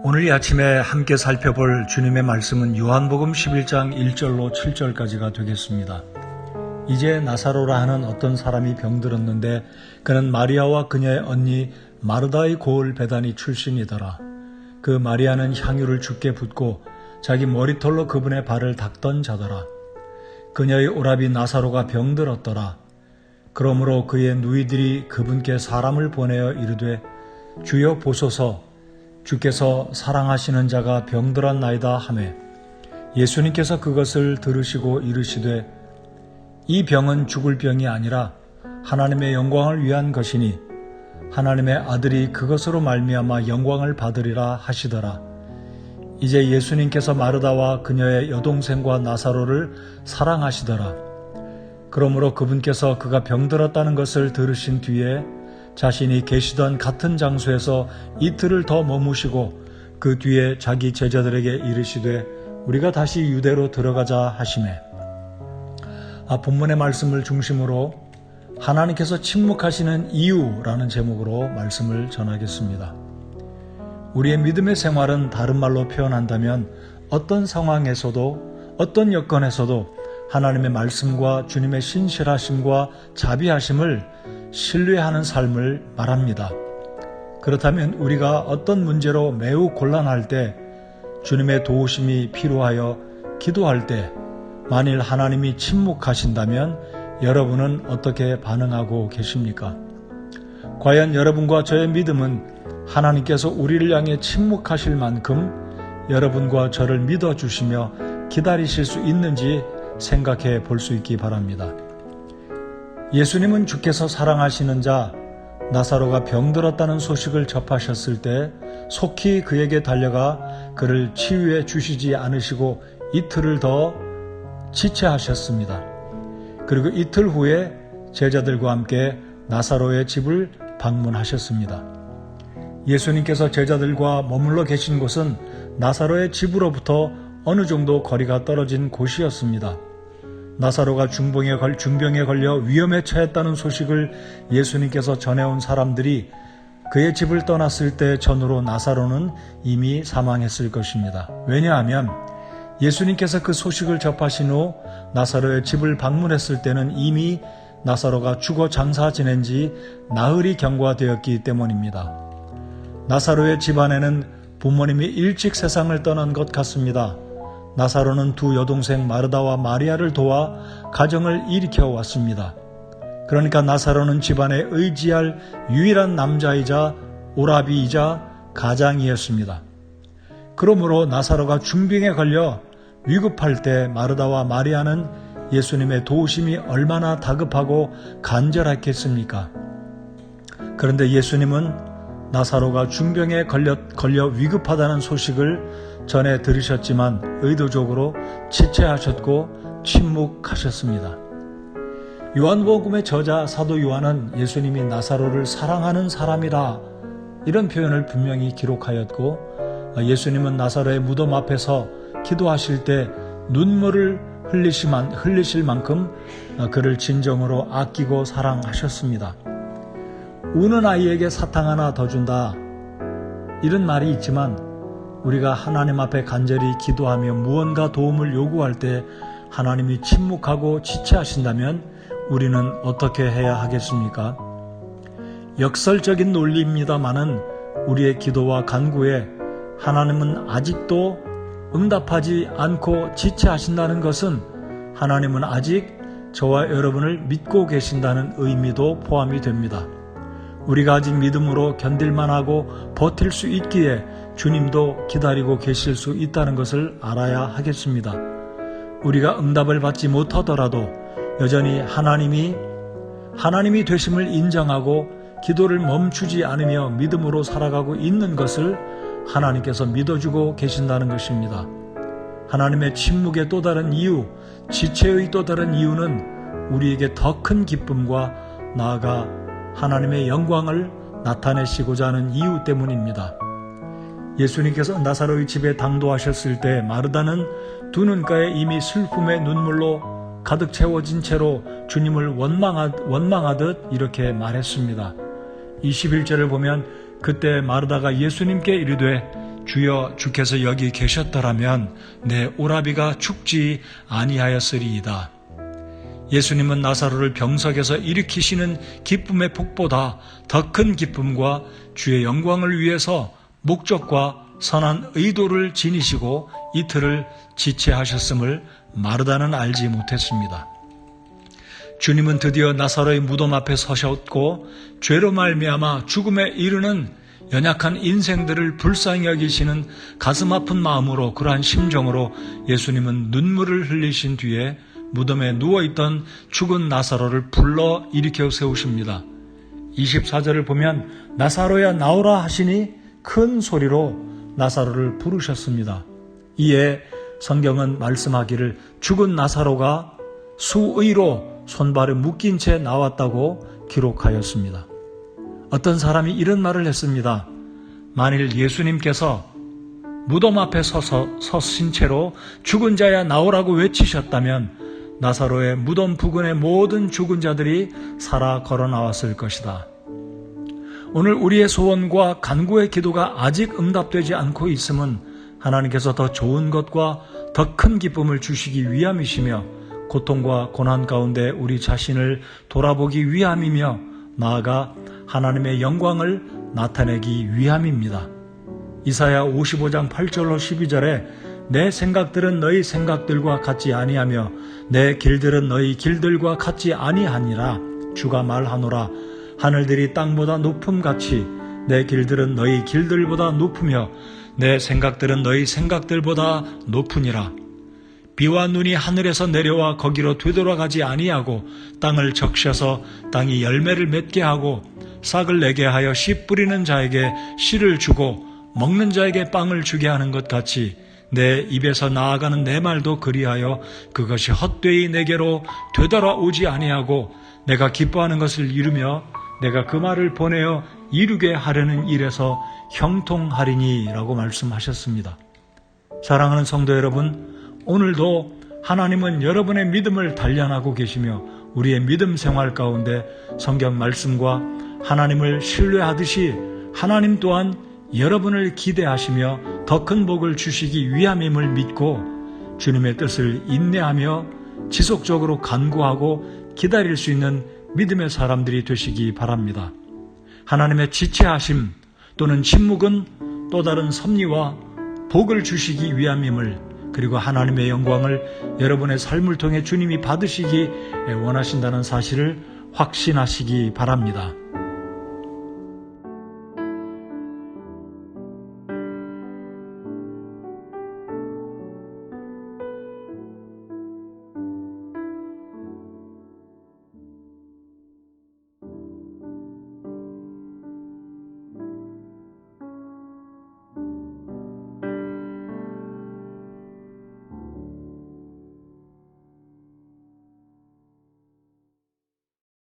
오늘 이 아침에 함께 살펴볼 주님의 말씀은 요한복음 11장 1절로 7절까지가 되겠습니다. 이제 나사로라 하는 어떤 사람이 병들었는데 그는 마리아와 그녀의 언니 마르다의 고을 베다니 출신이더라. 그 마리아는 향유를 주께 붓고 자기 머리털로 그분의 발을 닦던 자더라. 그녀의 오라비 나사로가 병들었더라. 그러므로 그의 누이들이 그분께 사람을 보내어 이르되 주여 보소서 주께서 사랑하시는 자가 병들었나이다 하매 예수님께서 그것을 들으시고 이르시되 이 병은 죽을 병이 아니라 하나님의 영광을 위한 것이니 하나님의 아들이 그것으로 말미암아 영광을 받으리라 하시더라. 이제 예수님께서 마르다와 그녀의 여동생과 나사로를 사랑하시더라. 그러므로 그분께서 그가 병들었다는 것을 들으신 뒤에 자신이 계시던 같은 장소에서 이틀을 더 머무시고 그 뒤에 자기 제자들에게 이르시되 우리가 다시 유대로 들어가자 하시매 본문의 말씀을 중심으로 하나님께서 침묵하시는 이유라는 제목으로 말씀을 전하겠습니다. 우리의 믿음의 생활은 다른 말로 표현한다면 어떤 상황에서도 어떤 여건에서도 하나님의 말씀과 주님의 신실하심과 자비하심을 신뢰하는 삶을 말합니다. 그렇다면 우리가 어떤 문제로 매우 곤란할 때 주님의 도우심이 필요하여 기도할 때 만일 하나님이 침묵하신다면 여러분은 어떻게 반응하고 계십니까? 과연 여러분과 저의 믿음은 하나님께서 우리를 향해 침묵하실 만큼 여러분과 저를 믿어주시며 기다리실 수 있는지 생각해 볼 수 있기 바랍니다. 예수님은 주께서 사랑하시는 자 나사로가 병들었다는 소식을 접하셨을 때 속히 그에게 달려가 그를 치유해 주시지 않으시고 이틀을 더 지체하셨습니다. 그리고 이틀 후에 제자들과 함께 나사로의 집을 방문하셨습니다. 예수님께서 제자들과 머물러 계신 곳은 나사로의 집으로부터 어느 정도 거리가 떨어진 곳이었습니다. 나사로가 중병에 걸려 위험에 처했다는 소식을 예수님께서 전해온 사람들이 그의 집을 떠났을 때 전후로 나사로는 이미 사망했을 것입니다. 왜냐하면 예수님께서 그 소식을 접하신 후 나사로의 집을 방문했을 때는 이미 나사로가 죽어 장사 지낸 지 나흘이 경과되었기 때문입니다. 나사로의 집안에는 부모님이 일찍 세상을 떠난 것 같습니다. 나사로는 두 여동생 마르다와 마리아를 도와 가정을 일으켜 왔습니다. 그러니까 나사로는 집안에 의지할 유일한 남자이자 오라비이자 가장이었습니다. 그러므로 나사로가 중병에 걸려 위급할 때 마르다와 마리아는 예수님의 도우심이 얼마나 다급하고 간절했겠습니까? 그런데 예수님은 나사로가 중병에 걸려 위급하다는 소식을 전해 들으셨지만 의도적으로 지체하셨고 침묵하셨습니다. 요한복음의 저자 사도 요한은 예수님이 나사로를 사랑하는 사람이라 이런 표현을 분명히 기록하였고 예수님은 나사로의 무덤 앞에서 기도하실 때 눈물을 흘리실 만큼 그를 진정으로 아끼고 사랑하셨습니다. 우는 아이에게 사탕 하나 더 준다 이런 말이 있지만 우리가 하나님 앞에 간절히 기도하며 무언가 도움을 요구할 때 하나님이 침묵하고 지체하신다면 우리는 어떻게 해야 하겠습니까? 역설적인 논리입니다마는 우리의 기도와 간구에 하나님은 아직도 응답하지 않고 지체하신다는 것은 하나님은 아직 저와 여러분을 믿고 계신다는 의미도 포함이 됩니다. 우리가 아직 믿음으로 견딜만 하고 버틸 수 있기에 주님도 기다리고 계실 수 있다는 것을 알아야 하겠습니다. 우리가 응답을 받지 못하더라도 여전히 하나님이 되심을 인정하고 기도를 멈추지 않으며 믿음으로 살아가고 있는 것을 하나님께서 믿어주고 계신다는 것입니다. 하나님의 침묵의 또 다른 이유, 지체의 또 다른 이유는 우리에게 더 큰 기쁨과 나아가 하나님의 영광을 나타내시고자 하는 이유 때문입니다. 예수님께서 나사로의 집에 당도하셨을 때 마르다는 두 눈가에 이미 슬픔의 눈물로 가득 채워진 채로 주님을 원망하듯 이렇게 말했습니다. 21절을 보면 그때 마르다가 예수님께 이르되 주여 주께서 여기 계셨더라면 내 오라비가 죽지 아니하였으리이다. 예수님은 나사로를 병석에서 일으키시는 기쁨의 복보다 더 큰 기쁨과 주의 영광을 위해서 목적과 선한 의도를 지니시고 이틀을 지체하셨음을 마르다는 알지 못했습니다. 주님은 드디어 나사로의 무덤 앞에 서셨고 죄로 말미암아 죽음에 이르는 연약한 인생들을 불쌍히 여기시는 가슴 아픈 마음으로 그러한 심정으로 예수님은 눈물을 흘리신 뒤에 무덤에 누워있던 죽은 나사로를 불러 일으켜 세우십니다. 24절을 보면 나사로야 나오라 하시니 큰 소리로 나사로를 부르셨습니다. 이에 성경은 말씀하기를 죽은 나사로가 수의로 손발에 묶인 채 나왔다고 기록하였습니다. 어떤 사람이 이런 말을 했습니다. 만일 예수님께서 무덤 앞에 서신 채로 죽은 자야 나오라고 외치셨다면 나사로의 무덤 부근의 모든 죽은 자들이 살아 걸어 나왔을 것이다. 오늘 우리의 소원과 간구의 기도가 아직 응답되지 않고 있음은 하나님께서 더 좋은 것과 더 큰 기쁨을 주시기 위함이시며 고통과 고난 가운데 우리 자신을 돌아보기 위함이며 나아가 하나님의 영광을 나타내기 위함입니다. 이사야 55장 8절로 12절에 내 생각들은 너희 생각들과 같지 아니하며 내 길들은 너희 길들과 같지 아니하니라. 주가 말하노라. 하늘들이 땅보다 높음같이 내 길들은 너희 길들보다 높으며 내 생각들은 너희 생각들보다 높으니라. 비와 눈이 하늘에서 내려와 거기로 되돌아가지 아니하고 땅을 적셔서 땅이 열매를 맺게 하고 싹을 내게 하여 씨 뿌리는 자에게 씨를 주고 먹는 자에게 빵을 주게 하는 것 같이 내 입에서 나아가는 내 말도 그리하여 그것이 헛되이 내게로 되돌아오지 아니하고 내가 기뻐하는 것을 이루며 내가 그 말을 보내어 이루게 하려는 일에서 형통하리니 라고 말씀하셨습니다. 사랑하는 성도 여러분, 오늘도 하나님은 여러분의 믿음을 단련하고 계시며 우리의 믿음 생활 가운데 성경 말씀과 하나님을 신뢰하듯이 하나님 또한 여러분을 기대하시며 더 큰 복을 주시기 위함임을 믿고 주님의 뜻을 인내하며 지속적으로 간구하고 기다릴 수 있는 믿음의 사람들이 되시기 바랍니다. 하나님의 지체하심 또는 침묵은 또 다른 섭리와 복을 주시기 위함임을 그리고 하나님의 영광을 여러분의 삶을 통해 주님이 받으시기 원하신다는 사실을 확신하시기 바랍니다.